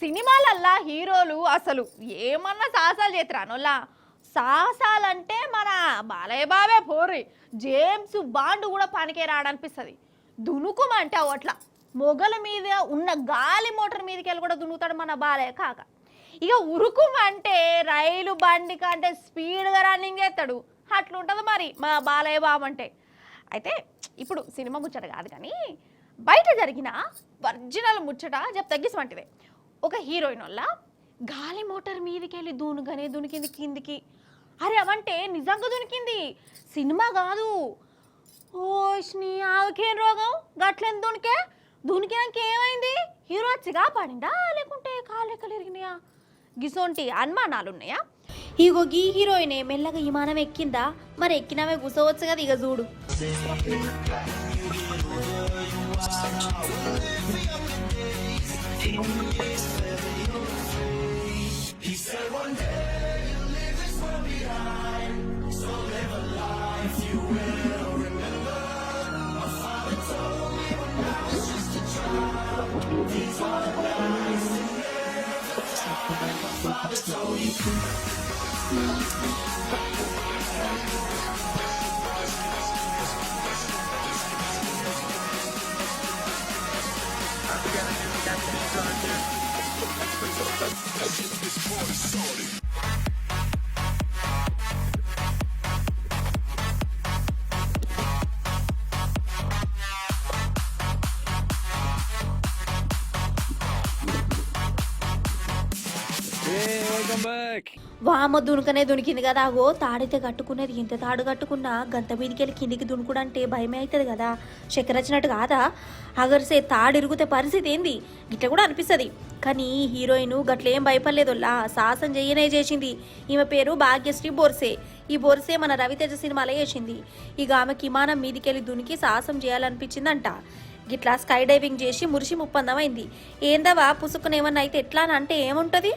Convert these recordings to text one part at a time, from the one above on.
సినిమాలల్లా హీరోలు అసలు ఏమన్నా సాహసాలు చేతురానోళ్ళ సాహసాలంటే మన బాలయ్య బాబే పోరి జేమ్స్ బాండ్ కూడా పనికే రాడనిపిస్తుంది. దునుకుమంటే అట్లా మొగల మీద ఉన్న గాలి మోటార్ మీదకి వెళ్ళి కూడా దునుకుతాడు మన బాలయ్య కాక. ఇక ఉరుకుమంటే రైలు బండి కంటే స్పీడ్గా రన్నింగ్ చేస్తాడు. అట్లుంటుంది మరి మా బాలయ్య బాబు అంటే. అయితే ఇప్పుడు సినిమా ముచ్చట కాదు కానీ బయట జరిగిన ఒరిజినల్ ముచ్చట తగ్గిసమంటిదే. ఒక హీరోయిన్ వల్ల గాలి మోటార్ మీదకి వెళ్ళి దూనుగానే దునికింది కిందికి. అరే అవంటే నిజంగా దునికింది, సినిమా కాదు. ఓష్ని ఆవకేం రోగం గట్లని దునికినాక ఏమైంది? హీరో వచ్చి కాపాడిందా లేకుంటే కాళ్ళెక్కలు ఎరిగినాయా? గిసోంటి అనుమానాలు ఉన్నాయా? ఇగో గీ హీరోయినే మెల్లగా విమానం ఎక్కిందా? మరి ఎక్కినామే కూసోవచ్చు కదా. ఇక చూడు వామ దునుకనే దునికింది కదా. అగో తాడైతే కట్టుకునేది. ఇంత తాడు కట్టుకున్నా గంత మీదకి వెళ్ళి కిందికి దునుకుడంటే భయమే అవుతుంది కదా. చక్కెర వచ్చినట్టు కాదా? అగర్సే తాడు ఇరుగుతే పరిస్థితి ఏంది? ఇట్లా కూడా అనిపిస్తుంది. కానీ హీరోయిన్ గట్లేం భయపడలేదుల్లా, సాహసం చేసింది. ఈమె పేరు భాగ్యశ్రీ బోర్సే. ఈ బోర్సే మన రవితేజ సినిమాలో వేసింది. ఇక ఆమెకి విమానం మీదికెళ్ళి దునికి సాహసం చేయాలనిపించిందంట. గిట్లా స్కై డైవింగ్ చేసి మురిసి ముప్పందమైంది. ఏందవా పుసుకునేమన్నా అయితే ఎట్లా అని అంటే ఏముంటుంది?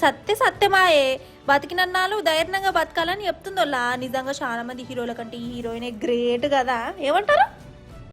సత్యమాయే. బతికినన్నాళ్ళు ధైర్యంగా బతకాలని చెప్తుందోలా. నిజంగా చాలా మంది హీరోల కంటే ఈ హీరోయినే గ్రేట్ కదా, ఏమంటారు?